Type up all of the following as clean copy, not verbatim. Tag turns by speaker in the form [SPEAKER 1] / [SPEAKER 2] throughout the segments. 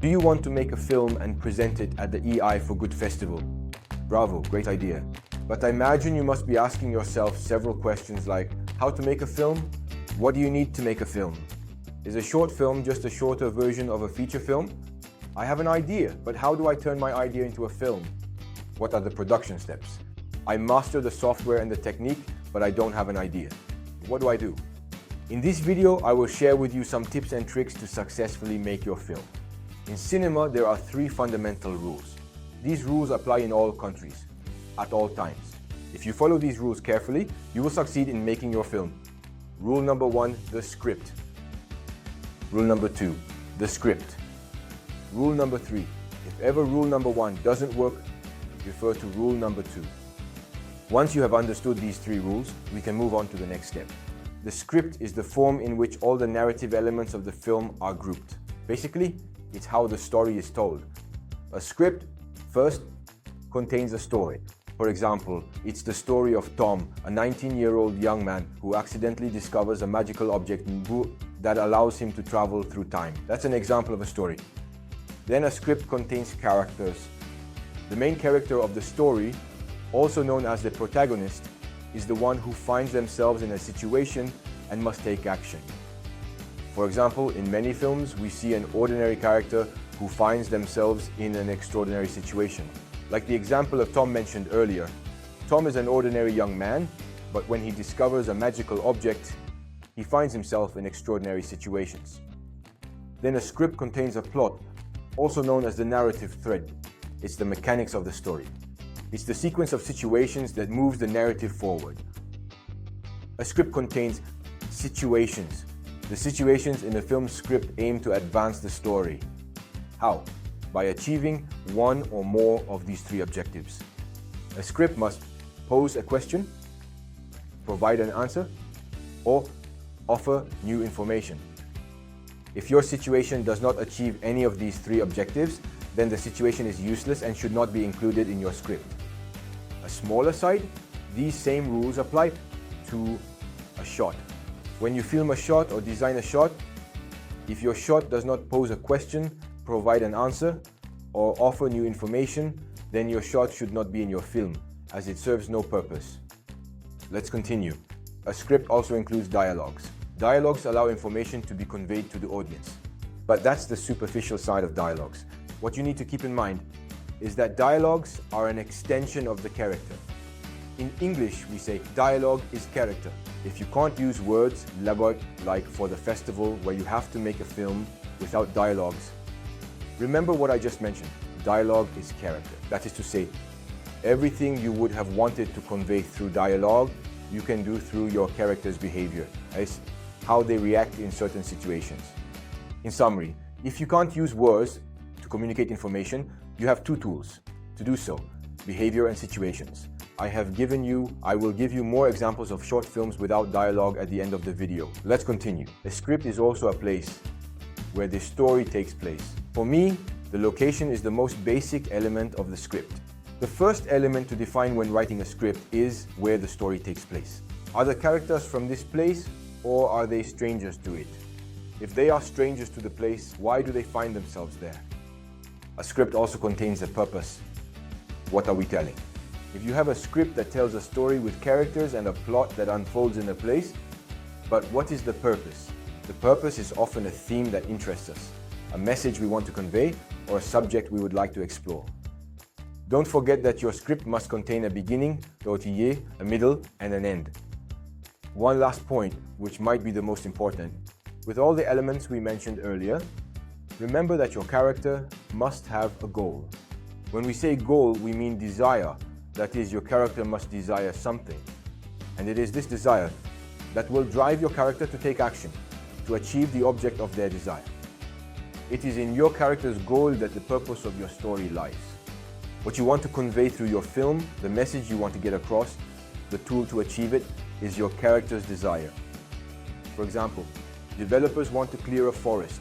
[SPEAKER 1] Do you want to make a film and present it at the AI4Good festival? Bravo, great idea. But I imagine you must be asking yourself several questions like, how to make a film? What do you need to make a film? Is a short film just a shorter version of a feature film? I have an idea, but how do I turn my idea into a film? What are the production steps? I master the software and the technique, but I don't have an idea. What do I do? In this video, I will share with you some tips and tricks to successfully make your film. In cinema, there are 3 fundamental rules. These rules apply in all countries, at all times. If you follow these rules carefully, you will succeed in making your film. Rule number 1, the script. Rule number 2, the script. Rule number 3, if ever rule number 1 doesn't work, refer to rule number 2. Once you have understood these 3 rules, we can move on to the next step. The script is the form in which all the narrative elements of the film are grouped. Basically, it's how the story is told. A script, first, contains a story. For example, it's the story of Tom, a 19-year-old young man who accidentally discovers a magical object that allows him to travel through time. That's an example of a story. Then a script contains characters. The main character of the story, also known as the protagonist, is the one who finds themselves in a situation and must take action. For example, in many films, we see an ordinary character who finds themselves in an extraordinary situation. Like the example of Tom mentioned earlier. Tom is an ordinary young man, but when he discovers a magical object, he finds himself in extraordinary situations. Then a script contains a plot, also known as the narrative thread. It's the mechanics of the story. It's the sequence of situations that moves the narrative forward. A script contains situations. The situations in the film's script aim to advance the story. How? By achieving one or more of these 3 objectives. A script must pose a question, provide an answer, or offer new information. If your situation does not achieve any of these 3 objectives, then the situation is useless and should not be included in your script. A smaller side, these same rules apply to a shot. When you film a shot or design a shot, if your shot does not pose a question, provide an answer, or offer new information, then your shot should not be in your film, as it serves no purpose. Let's continue. A script also includes dialogues. Dialogues allow information to be conveyed to the audience. But that's the superficial side of dialogues. What you need to keep in mind is that dialogues are an extension of the character. In English, we say dialogue is character. If you can't use words, like for the festival where you have to make a film without dialogues, remember what I just mentioned. Dialogue is character. That is to say, everything you would have wanted to convey through dialogue, you can do through your character's behavior, as how they react in certain situations. In summary, if you can't use words to communicate information, you have 2 tools to do so: behavior and situations. I will give you more examples of short films without dialogue at the end of the video. Let's continue. A script is also a place where the story takes place. For me, the location is the most basic element of the script. The first element to define when writing a script is where the story takes place. Are the characters from this place, or are they strangers to it? If they are strangers to the place, why do they find themselves there? A script also contains a purpose. What are we telling? If you have a script that tells a story with characters and a plot that unfolds in a place, but what is the purpose? The purpose is often a theme that interests us, a message we want to convey, or a subject we would like to explore. Don't forget that your script must contain a beginning, a middle, and an end. One last point, which might be the most important. With all the elements we mentioned earlier, remember that your character must have a goal. When we say goal, we mean desire. That is, your character must desire something. And it is this desire that will drive your character to take action, to achieve the object of their desire. It is in your character's goal that the purpose of your story lies. What you want to convey through your film, the message you want to get across, the tool to achieve it, is your character's desire. For example, developers want to clear a forest.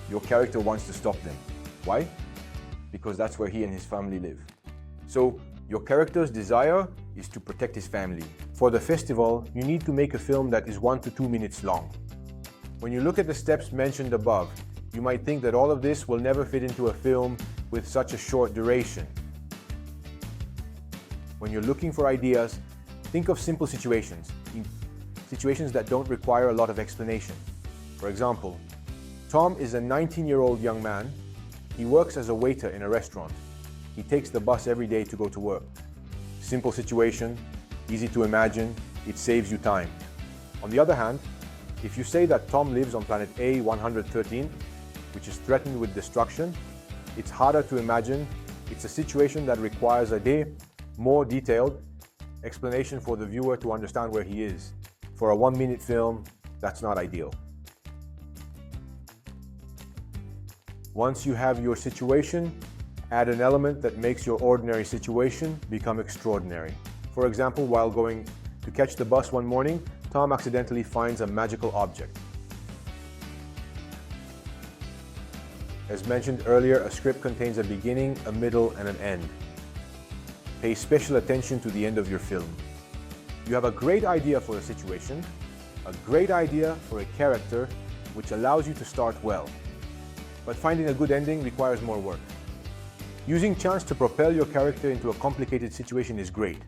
[SPEAKER 1] Your character wants to stop them. Why? Because that's where he and his family live. So, your character's desire is to protect his family. For the festival, you need to make a film that is 1 to 2 minutes long. When you look at the steps mentioned above, You might think that all of this will never fit into a film with such a short duration. When you're looking for ideas, think of simple situations that don't require a lot of explanation. For example, Tom is a 19-year-old young man. He works as a waiter in a restaurant. He takes the bus every day to go to work. Simple situation, easy to imagine, it saves you time. On the other hand, if you say that Tom lives on planet A113, which is threatened with destruction, it's harder to imagine. It's a situation that requires a more detailed explanation for the viewer to understand where he is. For a 1-minute film, that's not ideal. Once you have your situation, add an element that makes your ordinary situation become extraordinary. For example, while going to catch the bus one morning, Tom accidentally finds a magical object. As mentioned earlier, a script contains a beginning, a middle, and an end. Pay special attention to the end of your film. You have a great idea for a situation, a great idea for a character, which allows you to start well. But finding a good ending requires more work. Using chance to propel your character into a complicated situation is great.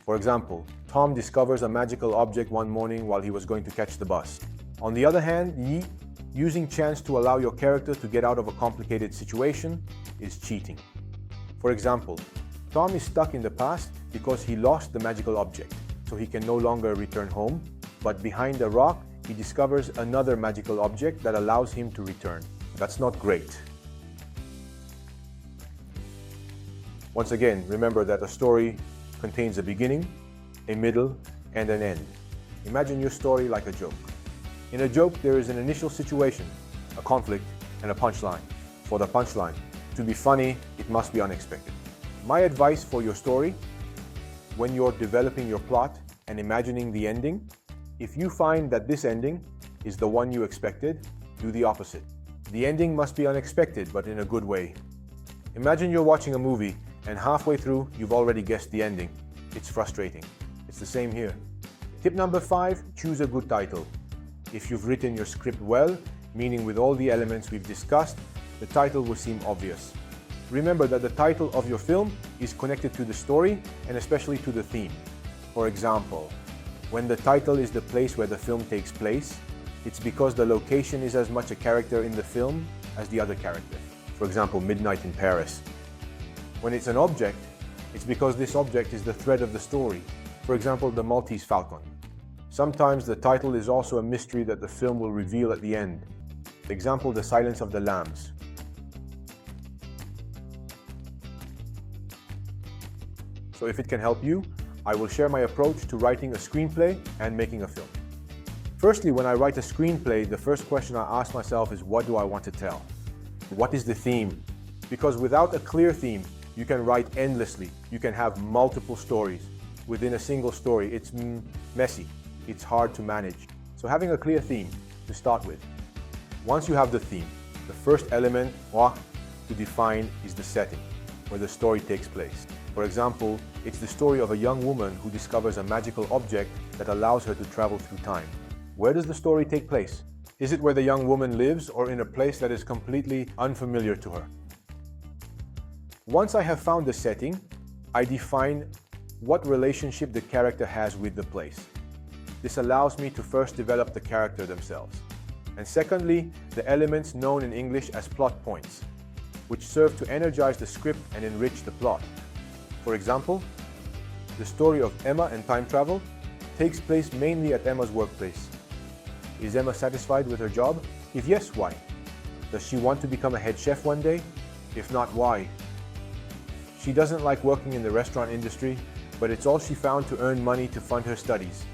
[SPEAKER 1] For example, Tom discovers a magical object one morning while he was going to catch the bus. On the other hand, using chance to allow your character to get out of a complicated situation is cheating. For example, Tom is stuck in the past because he lost the magical object, so he can no longer return home, but behind a rock, he discovers another magical object that allows him to return. That's not great. Once again, remember that a story contains a beginning, a middle, and an end. Imagine your story like a joke. In a joke, there is an initial situation, a conflict, and a punchline. For the punchline to be funny, it must be unexpected. My advice for your story, when you're developing your plot and imagining the ending, if you find that this ending is the one you expected, do the opposite. The ending must be unexpected, but in a good way. Imagine you're watching a movie and halfway through, you've already guessed the ending. It's frustrating. It's the same here. Tip number 5, choose a good title. If you've written your script well, meaning with all the elements we've discussed, the title will seem obvious. Remember that the title of your film is connected to the story and especially to the theme. For example, when the title is the place where the film takes place, it's because the location is as much a character in the film as the other character. For example, Midnight in Paris. When it's an object, it's because this object is the thread of the story. For example, the Maltese Falcon. Sometimes the title is also a mystery that the film will reveal at the end. Example, The Silence of the Lambs. So if it can help you, I will share my approach to writing a screenplay and making a film. Firstly, when I write a screenplay, the first question I ask myself is, what do I want to tell? What is the theme? Because without a clear theme, you can write endlessly. You can have multiple stories within a single story. It's messy. It's hard to manage. So having a clear theme to start with. Once you have the theme, the first element to define is the setting, where the story takes place. For example, it's the story of a young woman who discovers a magical object that allows her to travel through time. Where does the story take place? Is it where the young woman lives or in a place that is completely unfamiliar to her? Once I have found the setting, I define what relationship the character has with the place. This allows me to first develop the character themselves. And secondly, the elements known in English as plot points, which serve to energize the script and enrich the plot. For example, the story of Emma and time travel takes place mainly at Emma's workplace. Is Emma satisfied with her job? If yes, why? Does she want to become a head chef one day? If not, why? She doesn't like working in the restaurant industry, but it's all she found to earn money to fund her studies.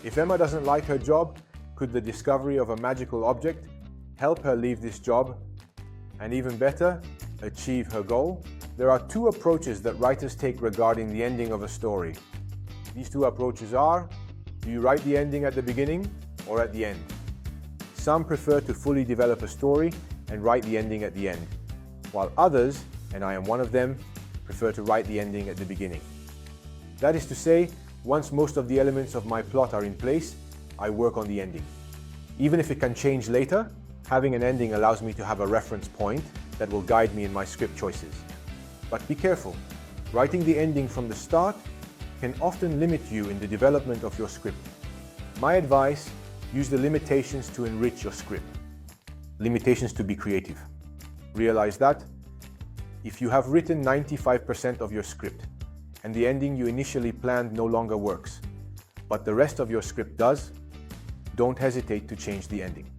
[SPEAKER 1] If Emma doesn't like her job, could the discovery of a magical object help her leave this job and, even better, achieve her goal? There are two approaches that writers take regarding the ending of a story. These two approaches are, do you write the ending at the beginning or at the end? Some prefer to fully develop a story and write the ending at the end, while others, and I am one of them, prefer to write the ending at the beginning. That is to say, once most of the elements of my plot are in place, I work on the ending. Even if it can change later, Having an ending allows me to have a reference point that will guide me in my script choices. But be careful. Writing the ending from the start can often limit you in the development of your script. My advice: use the limitations to enrich your script. Limitations to be creative. Realize that if you have written 95% of your script and the ending you initially planned no longer works, but the rest of your script does, don't hesitate to change the ending.